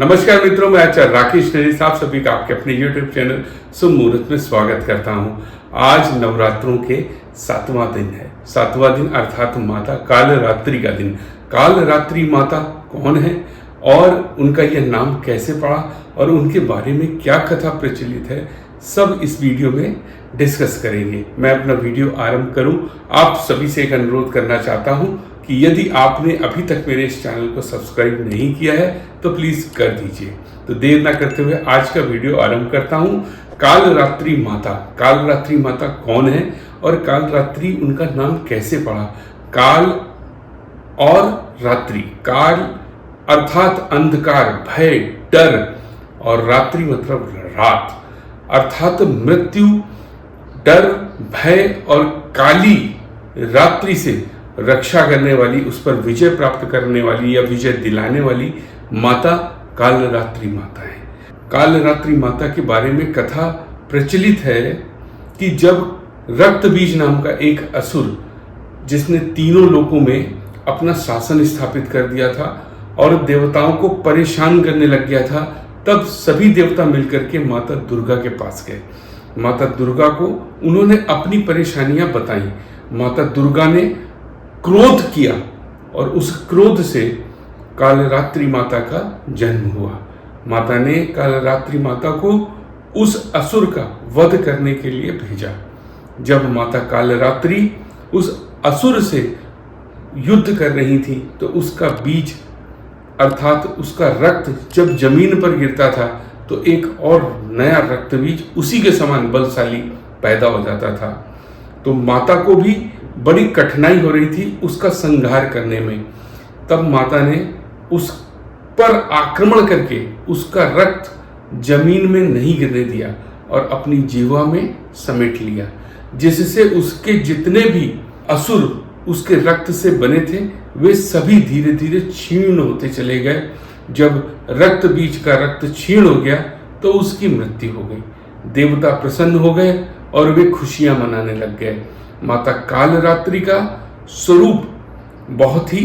नमस्कार मित्रों, मैं आचार्य राकेश नरेश आप सभी का आपके अपने YouTube चैनल शुभ मुहूर्त में स्वागत करता हूं। आज नवरात्रों के 7वां दिन है। 7वां दिन अर्थात माता कालरात्रि का दिन। कालरात्रि माता कौन है और उनका यह नाम कैसे पड़ा और उनके बारे में क्या कथा प्रचलित है, सब इस वीडियो में डिस्कस करेंगे। मैं अपना वीडियो आरंभ करूं, आप सभी से एक अनुरोध करना चाहता हूं कि यदि आपने अभी तक मेरे इस चैनल को सब्सक्राइब नहीं किया है तो प्लीज कर दीजिए। तो देर ना करते हुए आज का वीडियो आरंभ करता हूं। कालरात्रि माता कौन है और कालरात्रि उनका नाम कैसे पड़ा। काल और रात्रि, काल अर्थात अंधकार, भय, डर और रात्रि मतलब रात अर्थात मृत्यु, डर, भय और काली रात्रि से रक्षा करने वाली, उस पर विजय प्राप्त करने वाली या विजय दिलाने वाली माता कालरात्रि माता है। कालरात्रि माता के बारे में कथा प्रचलित है कि जब रक्तबीज नाम का एक असुर, जिसने तीनों लोकों में अपना शासन स्थापित कर दिया था और देवताओं को परेशान करने लग गया था, तब सभी देवता मिलकर के माता दुर्गा के पास गए। माता दुर्गा को उन्होंने अपनी परेशानियां बताई। माता दुर्गा ने क्रोध किया और उस क्रोध से कालरात्रि माता का जन्म हुआ। माता ने कालरात्रि माता को उस असुर का वध करने के लिए भेजा। जब माता कालरात्रि उस असुर से युद्ध कर रही थी तो उसका बीज अर्थात उसका रक्त जब जमीन पर गिरता था तो एक और नया रक्त बीज उसी के समान बलशाली पैदा हो जाता था। तो माता को भी बड़ी कठिनाई हो रही थी उसका संहार करने में। तब माता ने उस पर आक्रमण करके उसका रक्त जमीन में नहीं गिरने दिया और अपनी जीवा में समेट लिया, जिससे उसके जितने भी असुर उसके रक्त से बने थे वे सभी धीरे धीरे क्षीण होते चले गए। जब रक्त बीज का रक्त क्षीण हो गया तो उसकी मृत्यु हो गई। देवता प्रसन्न हो गए और वे खुशियां मनाने लग गए। माता कालरात्रि का स्वरूप बहुत ही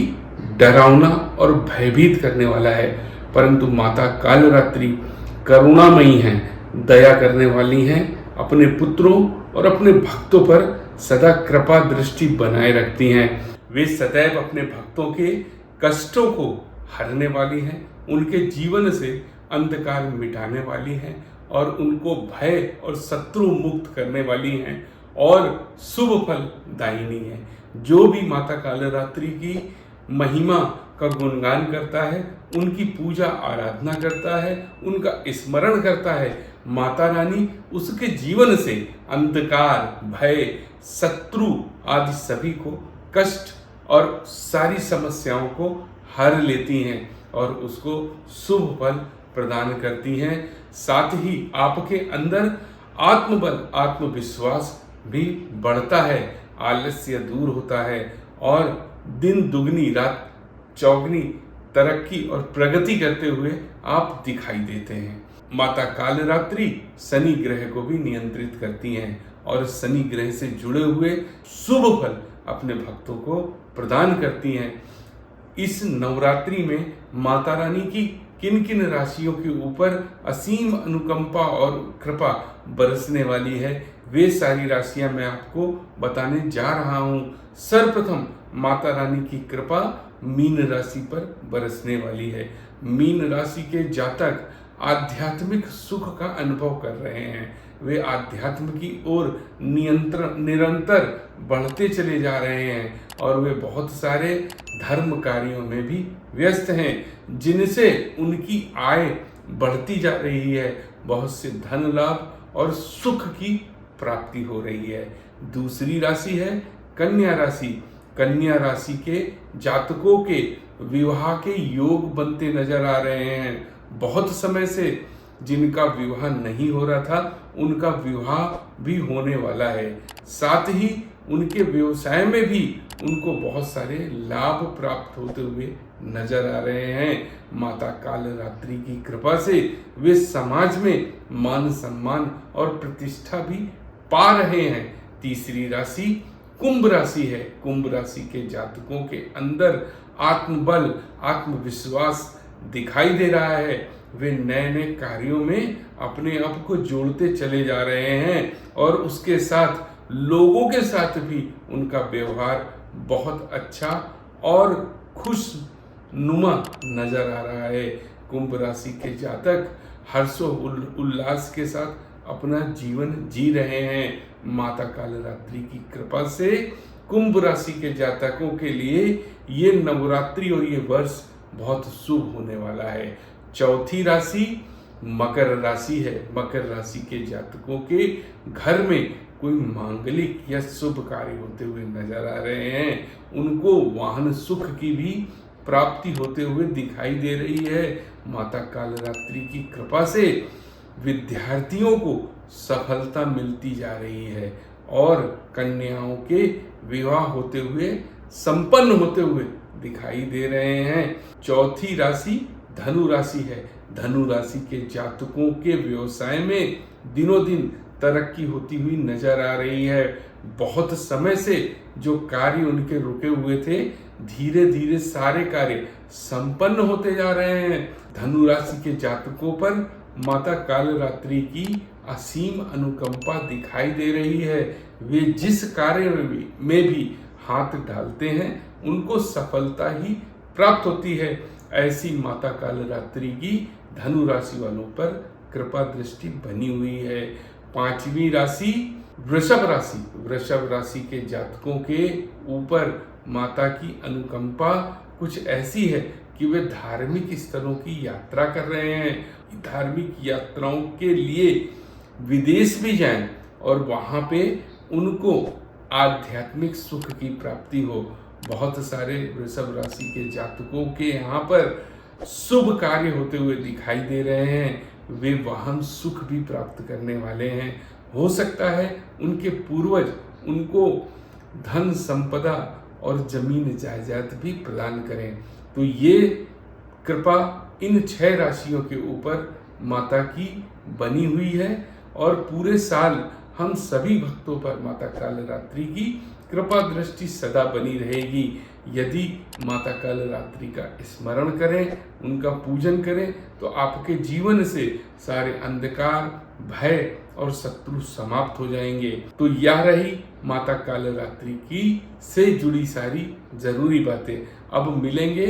डरावना और भयभीत करने वाला है, परंतु माता कालरात्रि करुणामयी हैं, दया करने वाली हैं, अपने पुत्रों और अपने भक्तों पर सदा कृपा दृष्टि बनाए रखती हैं। वे सदैव अपने भक्तों के कष्टों को हरने वाली हैं, उनके जीवन से अंधकार मिटाने वाली हैं और उनको भय और शत्रु मुक्त करने वाली हैं और शुभ फल दायिनी है। जो भी माता कालरात्रि की महिमा का गुणगान करता है, उनकी पूजा आराधना करता है, उनका स्मरण करता है, माता रानी उसके जीवन से अंधकार, भय, शत्रु आदि सभी को कष्ट और सारी समस्याओं को हर लेती हैं और उसको शुभ फल प्रदान करती हैं। साथ ही आपके अंदर आत्मबल, आत्मविश्वास भी बढ़ता है, आलस्य दूर होता है और दिन दुगनी रात चौगनी तरक्की और प्रगति करते हुए आप दिखाई देते हैं। माता कालरात्रि शनि ग्रह को भी नियंत्रित करती हैं और शनि ग्रह से जुड़े हुए शुभ फल अपने भक्तों को प्रदान करती हैं। इस नवरात्रि में माता रानी की किन किन राशियों के ऊपर असीम अनुकंपा और कृपा बरसने वाली है, वे सारी राशियां मैं आपको बताने जा रहा हूं। सर्वप्रथम माता रानी की कृपा मीन राशि पर बरसने वाली है। मीन राशि के जातक आध्यात्मिक सुख का अनुभव कर रहे हैं। वे आध्यात्म की ओर निरंतर बढ़ते चले जा रहे हैं और वे बहुत सारे धर्म कार्यों में भी व्यस्त हैं, जिनसे उनकी आय बढ़ती जा रही है। बहुत से धन लाभ और सुख की प्राप्ति हो रही है। दूसरी राशि है कन्या राशि। कन्या राशि के जातकों के विवाह के योग बनते नजर आ रहे हैं। बहुत समय से जिनका विवाह नहीं हो रहा था उनका विवाह भी होने वाला है। साथ ही उनके व्यवसाय में भी उनको बहुत सारे लाभ प्राप्त होते हुए नजर आ रहे हैं। माता कालरात्रि की कृपा से वे समाज में मान सम्मान और प्रतिष्ठा भी पा रहे हैं। तीसरी राशि कुंभ राशि है। कुंभ राशि के जातकों के अंदर आत्मबल, आत्मविश्वास दिखाई दे रहा है। वे नए नए कार्यों में अपने आप को जोड़ते चले जा रहे हैं और उसके साथ लोगों के साथ भी उनका व्यवहार बहुत अच्छा और खुश नुमा नजर आ रहा है। कुंभ राशि के जातक हर्षो उल्लास के साथ अपना जीवन जी रहे हैं। माता कालरात्रि की कृपा से कुंभ राशि के जातकों के लिए ये नवरात्रि और ये वर्ष बहुत शुभ होने वाला है। चौथी राशि मकर राशि है। मकर राशि के जातकों के घर में कोई मांगलिक या शुभ कार्य होते हुए नजर आ रहे हैं। उनको वाहन सुख की भी प्राप्ति होते हुए दिखाई दे रही है। माता कालरात्रि की कृपा से विद्यार्थियों को सफलता मिलती जा रही है और कन्याओं के विवाह होते हुए संपन्न होते हुए दिखाई दे रहे हैं। चौथी राशि धनु राशि है। धनु राशि के जातकों के व्यवसाय में दिनों दिन तरक्की होती हुई नजर आ रही है। बहुत समय से जो कार्य उनके रुके हुए थे, धीरे धीरे सारे कार्य संपन्न होते जा रहे हैं। धनु राशि के जातकों पर माता कालरात्रि की असीम अनुकंपा दिखाई दे रही है। वे जिस कार्य में भी हाथ डालते हैं उनको सफलता ही प्राप्त होती है। ऐसी माता कालरात्रि की धनु राशि वालों पर कृपा दृष्टि बनी हुई है। पांचवी राशि वृषभ राशि। वृषभ राशि के जातकों के ऊपर माता की अनुकंपा कुछ ऐसी है कि वे धार्मिक स्थलों की यात्रा कर रहे हैं। धार्मिक यात्राओं के लिए विदेश भी जाएं और वहां पे उनको आध्यात्मिक सुख की प्राप्ति हो। बहुत सारे वृषभ राशि के जातकों के यहाँ पर शुभ कार्य होते हुए दिखाई दे रहे हैं। वे वाहन सुख भी प्राप्त करने वाले हैं। हो सकता है उनके पूर्वज उनको धन संपदा और जमीन जायदाद भी प्रदान करें। तो ये कृपा इन 6 राशियों के ऊपर माता की बनी हुई है और पूरे साल हम सभी भक्तों पर माता कालरात्रि की कृपा दृष्टि सदा बनी रहेगी। यदि माता कालरात्रि का स्मरण करें, उनका पूजन करें, तो आपके जीवन से सारे अंधकार, भय और शत्रु समाप्त हो जाएंगे। तो यह रही माता कालरात्रि की से जुड़ी सारी जरूरी बातें। अब मिलेंगे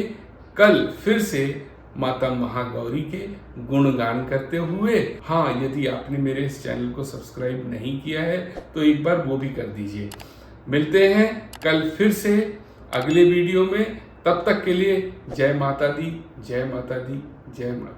कल फिर से माता महागौरी के गुणगान करते हुए। हाँ, यदि आपने मेरे इस चैनल को सब्सक्राइब नहीं किया है तो एक बार वो भी कर दीजिए। मिलते हैं कल फिर से अगले वीडियो में। तब तक के लिए जय माता दी, जय माता दी, जय माता दी।